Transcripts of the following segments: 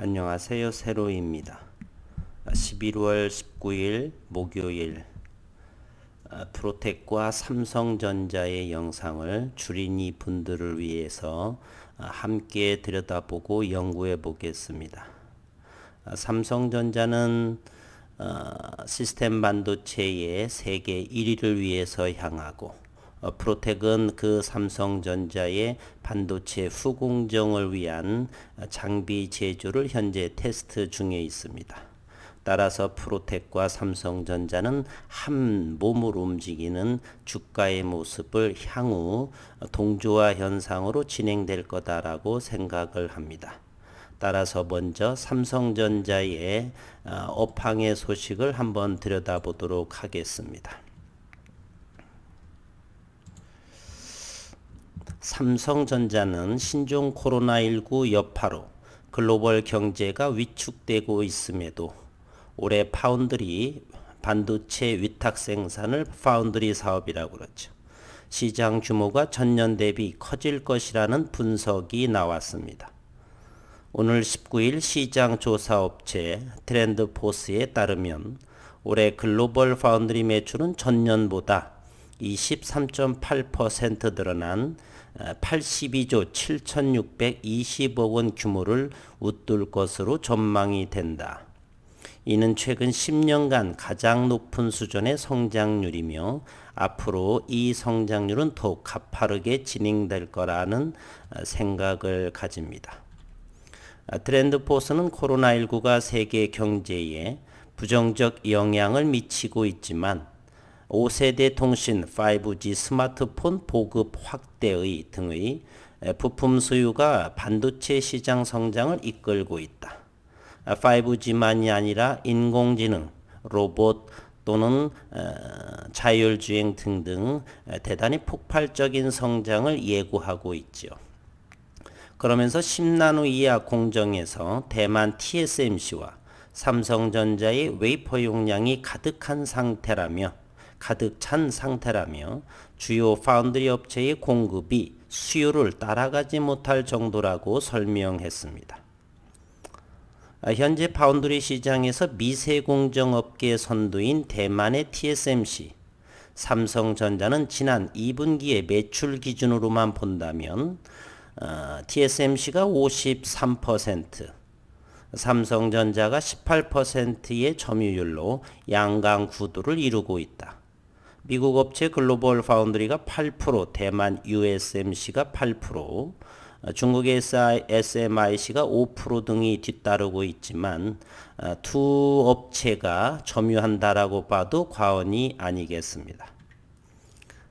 안녕하세요. 세로입니다. 11월 19일 목요일 프로텍과 삼성전자의 영상을 주린이 분들을 위해서 함께 들여다보고 연구해 보겠습니다. 삼성전자는 시스템 반도체의 세계 1위를 위해서 향하고 프로텍은 그 삼성전자의 반도체 후공정을 위한 장비 제조를 현재 테스트 중에 있습니다. 따라서 프로텍과 삼성전자는 한 몸으로 움직이는 주가의 모습을 향후 동조화 현상으로 진행될 거다라고 생각을 합니다. 따라서 먼저 삼성전자의 업황의 소식을 한번 들여다보도록 하겠습니다. 삼성전자는 신종 코로나19 여파로 글로벌 경제가 위축되고 있음에도 올해 파운드리 반도체 위탁 생산을 파운드리 사업이라고 그러죠. 시장 규모가 전년 대비 커질 것이라는 분석이 나왔습니다. 오늘 19일 시장 조사 업체 트렌드포스에 따르면 올해 글로벌 파운드리 매출은 전년보다 23.8% 늘어난 82조 7,620억 원 규모를 웃돌 것으로 전망이 된다. 이는 최근 10년간 가장 높은 수준의 성장률이며 앞으로 이 성장률은 더욱 가파르게 진행될 거라는 생각을 가집니다. 트렌드포스는 코로나19가 세계 경제에 부정적 영향을 미치고 있지만 5세대 통신 5G 스마트폰 보급 확대의 등의 부품 수요가 반도체 시장 성장을 이끌고 있다. 5G만이 아니라 인공지능, 로봇 또는 자율주행 등등 대단히 폭발적인 성장을 예고하고 있죠. 그러면서 10나노 이하 공정에서 대만 TSMC와 삼성전자의 웨이퍼 용량이 가득 찬 상태라며 주요 파운드리 업체의 공급이 수요를 따라가지 못할 정도라고 설명했습니다. 현재 파운드리 시장에서 미세공정 업계 선두인 대만의 TSMC, 삼성전자는 지난 2분기의 매출 기준으로만 본다면 TSMC가 53%, 삼성전자가 18%의 점유율로 양강 구도를 이루고 있다. 미국 업체 글로벌 파운드리가 8%, 대만 USMC가 8%, 중국의 SMIC가 5% 등이 뒤따르고 있지만 두 업체가 점유한다라고 봐도 과언이 아니겠습니다.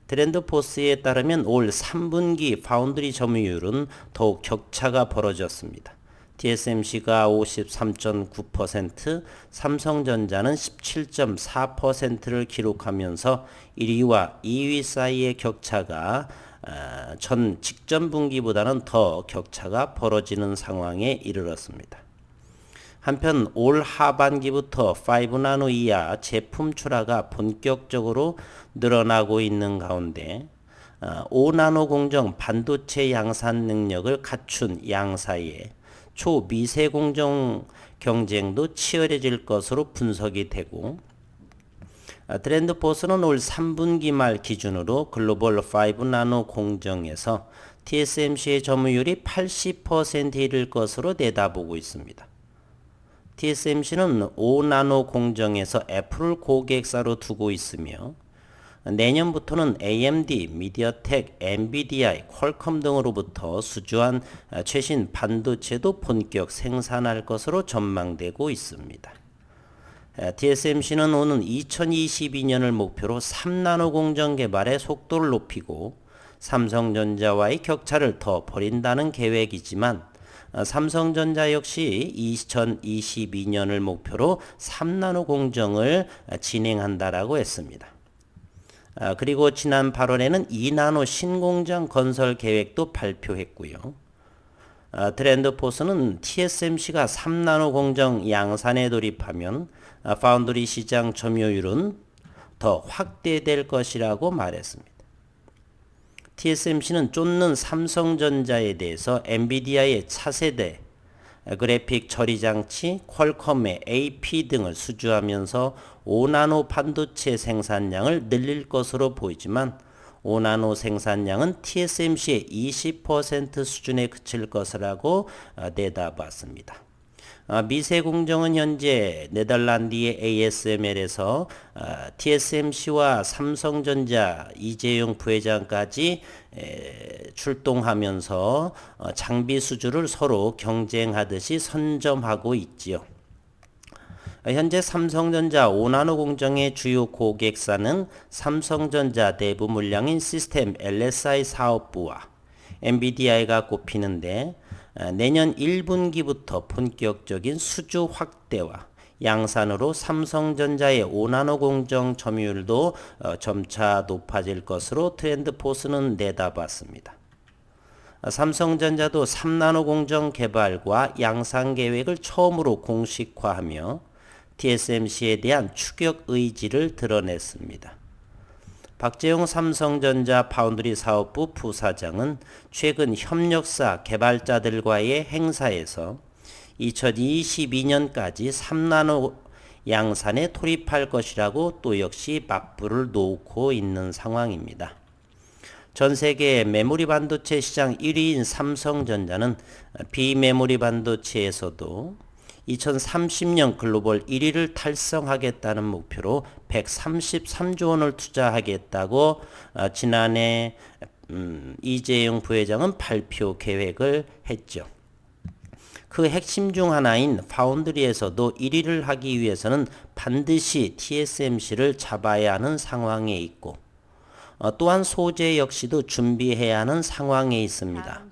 트렌드포스에 따르면 올 3분기 파운드리 점유율은 더욱 격차가 벌어졌습니다. TSMC가 53.9%, 삼성전자는 17.4%를 기록하면서 1위와 2위 사이의 격차가 전 직전 분기보다는 더 격차가 벌어지는 상황에 이르렀습니다. 한편 올 하반기부터 5나노 이하 제품 출하가 본격적으로 늘어나고 있는 가운데 5나노 공정 반도체 양산 능력을 갖춘 양사의 초미세 공정 경쟁도 치열해질 것으로 분석이 되고 트렌드포스는 올 3분기 말 기준으로 글로벌 5나노 공정에서 TSMC의 점유율이 80%에 이를 것으로 내다보고 있습니다. TSMC는 5나노 공정에서 애플을 고객사로 두고 있으며 내년부터는 AMD, 미디어텍, 엔비디아, 퀄컴 등으로부터 수주한 최신 반도체도 본격 생산할 것으로 전망되고 있습니다. TSMC는 오는 2022년을 목표로 3나노 공정 개발의 속도를 높이고 삼성전자와의 격차를 더 벌인다는 계획이지만 삼성전자 역시 2022년을 목표로 3나노 공정을 진행한다라고 했습니다. 그리고 지난 8월에는 2나노 신공장 건설 계획도 발표했고요. 트렌드포스는 TSMC가 3나노 공정 양산에 돌입하면 파운드리 시장 점유율은 더 확대될 것이라고 말했습니다. TSMC는 쫓는 삼성전자에 대해서 엔비디아의 차세대 그래픽 처리 장치, 퀄컴의 AP 등을 수주하면서 5나노 반도체 생산량을 늘릴 것으로 보이지만 5나노 생산량은 TSMC의 20% 수준에 그칠 것이라고 내다봤습니다. 미세 공정은 현재 네덜란드의 ASML에서 TSMC와 삼성전자 이재용 부회장까지 출동하면서 장비 수주를 서로 경쟁하듯이 선점하고 있지요. 현재 삼성전자 5나노 공정의 주요 고객사는 삼성전자 내부 물량인 시스템 LSI 사업부와 엔비디아가 꼽히는데 내년 1분기부터 본격적인 수주 확대와 양산으로 삼성전자의 5나노 공정 점유율도 점차 높아질 것으로 트렌드포스는 내다봤습니다. 삼성전자도 3나노 공정 개발과 양산 계획을 처음으로 공식화하며 TSMC에 대한 추격 의지를 드러냈습니다. 박재용 삼성전자 파운드리 사업부 부사장은 최근 협력사 개발자들과의 행사에서 2022년까지 3나노 양산에 돌입할 것이라고 또 역시 맞불을 놓고 있는 상황입니다. 전 세계 메모리 반도체 시장 1위인 삼성전자는 비메모리 반도체에서도 2030년 글로벌 1위를 달성하겠다는 목표로 133조 원을 투자하겠다고 지난해 이재용 부회장은 발표 계획을 했죠. 그 핵심 중 하나인 파운드리에서도 1위를 하기 위해서는 반드시 TSMC를 잡아야 하는 상황에 있고 또한 소재 역시도 준비해야 하는 상황에 있습니다.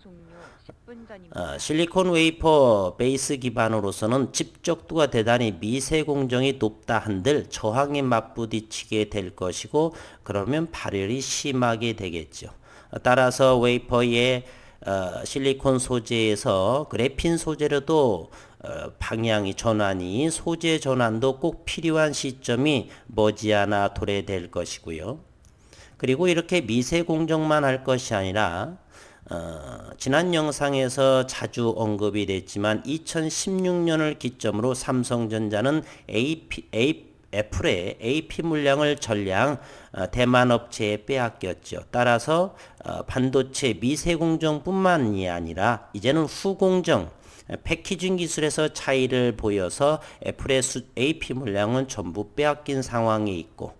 실리콘 웨이퍼 베이스 기반으로서는 집적도가 대단히 미세 공정이 높다 한들 저항에 맞부딪히게 될 것이고 그러면 발열이 심하게 되겠죠. 따라서 웨이퍼의 실리콘 소재에서 그래핀 소재로도 방향이 전환이 소재 전환도 꼭 필요한 시점이 머지않아 도래될 것이고요. 그리고 이렇게 미세 공정만 할 것이 아니라 지난 영상에서 자주 언급이 됐지만 2016년을 기점으로 삼성전자는 애플의 AP 물량을 전량 대만 업체에 빼앗겼죠. 따라서 반도체 미세 공정뿐만이 아니라 이제는 후공정 패키징 기술에서 차이를 보여서 애플의 AP 물량은 전부 빼앗긴 상황에 있고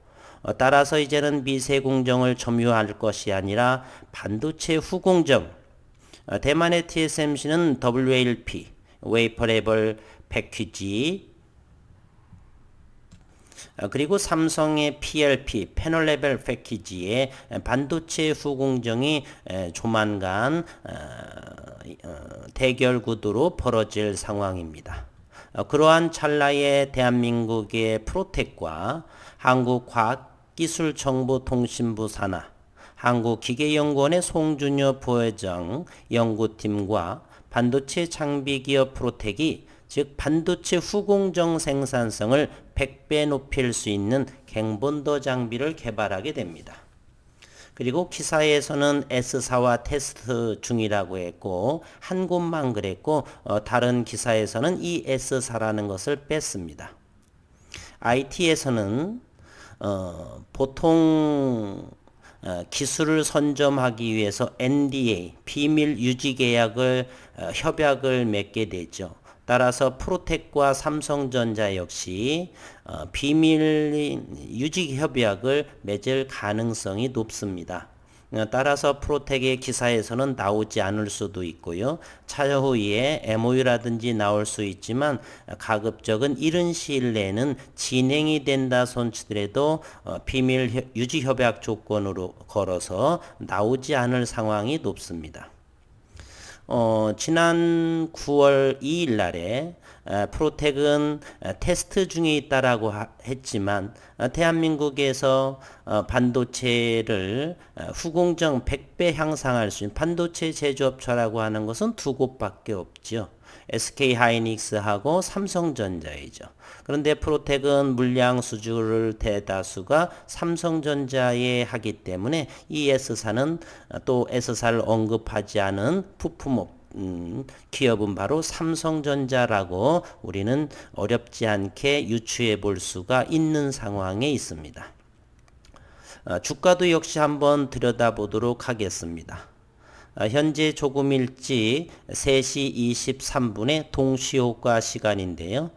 따라서 이제는 미세 공정을 점유할 것이 아니라 반도체 후공정 대만의 TSMC는 WLP 웨이퍼 레벨 패키지 그리고 삼성의 PLP 패널 레벨 패키지의 반도체 후공정이 조만간 대결 구도로 벌어질 상황입니다. 그러한 찰나에 대한민국의 프로텍과 한국과학기술정보통신부 산하 한국기계연구원의 송준효 부회장 연구팀과 반도체 장비기업 프로텍이 즉 반도체 후공정 생산성을 100배 높일 수 있는 갱본더 장비를 개발하게 됩니다. 그리고 기사에서는 S사와 테스트 중이라고 했고 한 곳만 그랬고 다른 기사에서는 이 S사라는 것을 뺐습니다. IT에서는 보통 기술을 선점하기 위해서 NDA 비밀 유지 계약을 협약을 맺게 되죠. 따라서 프로텍과 삼성전자 역시 비밀 유지 협약을 맺을 가능성이 높습니다. 따라서 프로텍의 기사에서는 나오지 않을 수도 있고요. 차후에 MOU라든지 나올 수 있지만 가급적은 이른 시일 내에는 진행이 된다 손치더라도 비밀 유지 협약 조건으로 걸어서 나오지 않을 상황이 높습니다. 지난 9월 2일 날에 프로텍은 테스트 중에 있다라고 했지만 대한민국에서 반도체를 후공정 100배 향상할 수 있는 반도체 제조업체라고 하는 것은 두 곳밖에 없죠. SK하이닉스하고 삼성전자이죠. 그런데 프로텍은 물량 수주를 대다수가 삼성전자에 하기 때문에 이 S사는 또 S사를 언급하지 않은 부품업 기업은 바로 삼성전자라고 우리는 어렵지 않게 유추해 볼 수가 있는 상황에 있습니다. 주가도 역시 한번 들여다보도록 하겠습니다. 현재 조금 일찍 3시 23분에 동시효과 시간인데요.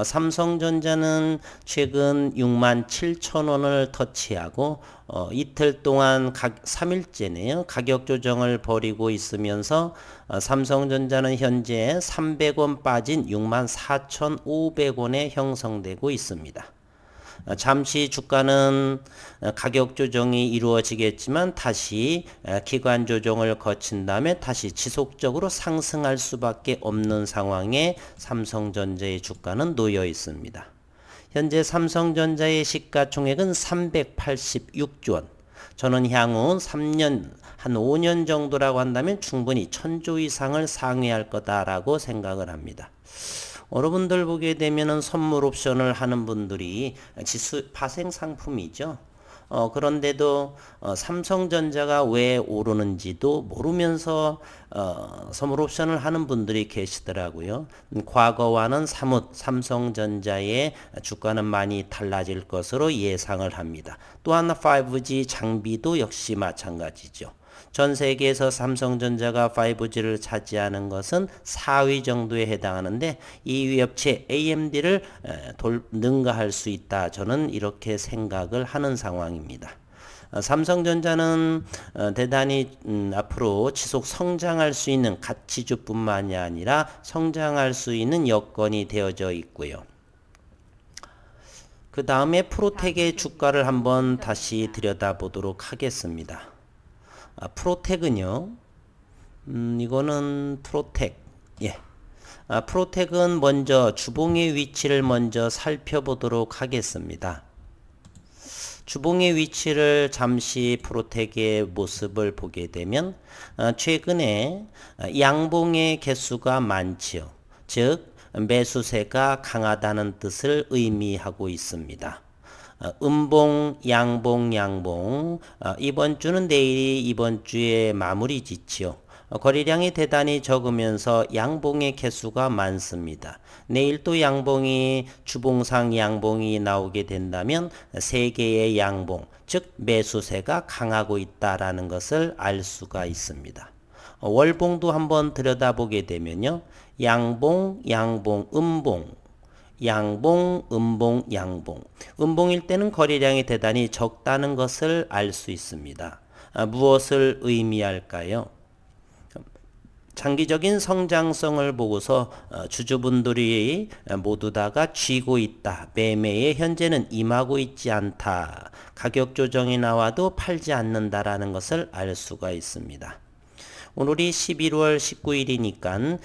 삼성전자는 최근 67,000원을 터치하고 이틀 동안 3일째네요. 가격 조정을 벌이고 있으면서 삼성전자는 현재 300원 빠진 64,500원에 형성되고 있습니다. 잠시 주가는 가격 조정이 이루어지겠지만 다시 기관 조정을 거친 다음에 다시 지속적으로 상승할 수밖에 없는 상황에 삼성전자의 주가는 놓여 있습니다. 현재 삼성전자의 시가총액은 386조 원. 저는 향후 3년, 한 5년 정도라고 한다면 충분히 1000조 이상을 상회할 거다라고 생각을 합니다. 여러분들 보게 되면은 선물 옵션을 하는 분들이 지수 파생 상품이죠. 그런데도 삼성전자가 왜 오르는지도 모르면서 선물 옵션을 하는 분들이 계시더라고요. 과거와는 사뭇 삼성전자의 주가는 많이 달라질 것으로 예상을 합니다. 또한 5G 장비도 역시 마찬가지죠. 전 세계에서 삼성전자가 5G를 차지하는 것은 4위 정도에 해당하는데 2위 업체 AMD를 능가할 수 있다. 저는 이렇게 생각을 하는 상황입니다. 삼성전자는 대단히 앞으로 지속 성장할 수 있는 가치주뿐만이 아니라 성장할 수 있는 여건이 되어져 있고요. 그 다음에 프로텍의 주가를 한번 다시 들여다보도록 하겠습니다. 프로텍은요, 이거는 프로텍, 예. 프로텍은 먼저 주봉의 위치를 먼저 살펴보도록 하겠습니다. 주봉의 위치를 잠시 프로텍의 모습을 보게 되면 최근에 양봉의 개수가 많지요. 즉 매수세가 강하다는 뜻을 의미하고 있습니다. 음봉, 양봉, 양봉. 이번 주는 내일이 이번 주에 마무리 짓지요. 거래량이 대단히 적으면서 양봉의 개수가 많습니다. 내일 또 양봉이 주봉상 양봉이 나오게 된다면 3개의 양봉, 즉 매수세가 강하고 있다라는 것을 알 수가 있습니다. 월봉도 한번 들여다보게 되면요. 양봉, 양봉, 음봉. 양봉, 음봉, 양봉. 음봉일 때는 거래량이 대단히 적다는 것을 알 수 있습니다. 무엇을 의미할까요? 장기적인 성장성을 보고서 주주분들이 모두 다가 쥐고 있다. 매매에 현재는 임하고 있지 않다. 가격 조정이 나와도 팔지 않는다라는 것을 알 수가 있습니다. 오늘이 11월 19일이니까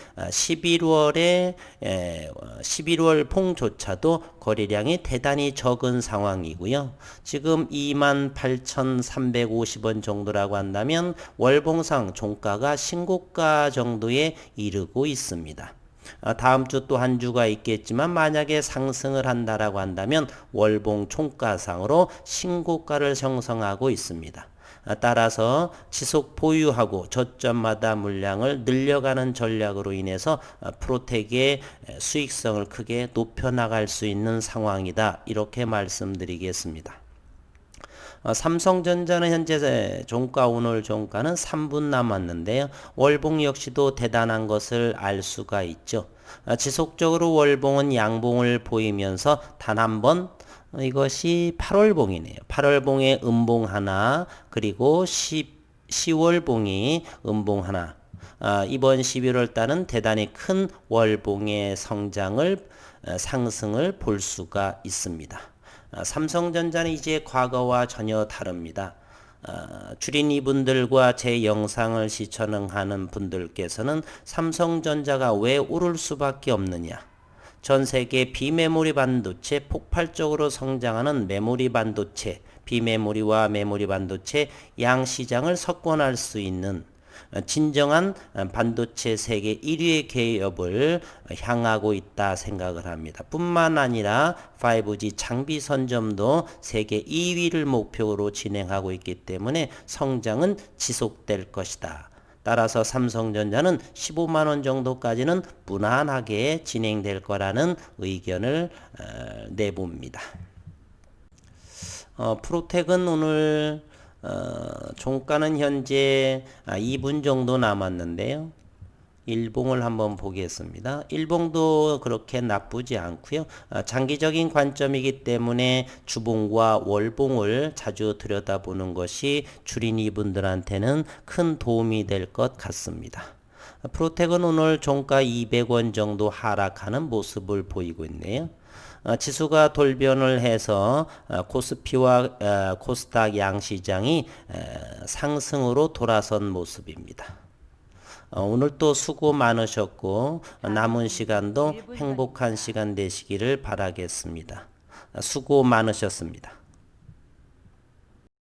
11월 봉조차도 거래량이 대단히 적은 상황이고요. 지금 28,350원 정도라고 한다면 월봉상 종가가 신고가 정도에 이르고 있습니다. 다음 주 또 한 주가 있겠지만 만약에 상승을 한다라고 한다면 월봉 총가상으로 신고가를 형성하고 있습니다. 따라서 지속 보유하고 저점마다 물량을 늘려가는 전략으로 인해서 프로텍의 수익성을 크게 높여나갈 수 있는 상황이다. 이렇게 말씀드리겠습니다. 삼성전자는 현재 종가 오늘 종가는 3분 남았는데요. 월봉 역시도 대단한 것을 알 수가 있죠. 지속적으로 월봉은 양봉을 보이면서 단 한 번 이것이 8월봉이네요. 8월봉에 음봉 하나 그리고 10월봉이 음봉 하나. 이번 11월 달은 대단히 큰 월봉의 상승을 볼 수가 있습니다. 삼성전자는 이제 과거와 전혀 다릅니다. 주린이 분들과 제 영상을 시청하는 분들께서는 삼성전자가 왜 오를 수밖에 없느냐. 전 세계 비메모리 반도체 폭발적으로 성장하는 메모리 반도체, 비메모리와 메모리 반도체 양 시장을 석권할 수 있는 진정한 반도체 세계 1위의 기업을 향하고 있다 생각을 합니다. 뿐만 아니라 5G 장비 선점도 세계 2위를 목표로 진행하고 있기 때문에 성장은 지속될 것이다. 따라서 삼성전자는 15만 원 정도까지는 무난하게 진행될 거라는 의견을 내봅니다. 프로텍은 오늘 종가는 현재 2분 정도 남았는데요. 일봉을 한번 보겠습니다. 일봉도 그렇게 나쁘지 않고요. 장기적인 관점이기 때문에 주봉과 월봉을 자주 들여다보는 것이 주린이 분들한테는 큰 도움이 될 것 같습니다. 프로텍은 오늘 종가 200원 정도 하락하는 모습을 보이고 있네요. 지수가 돌변을 해서 코스피와 코스닥 양시장이 상승으로 돌아선 모습입니다. 오늘 또 수고 많으셨고 남은 시간도 행복한 시간 되시기를 바라겠습니다. 수고 많으셨습니다.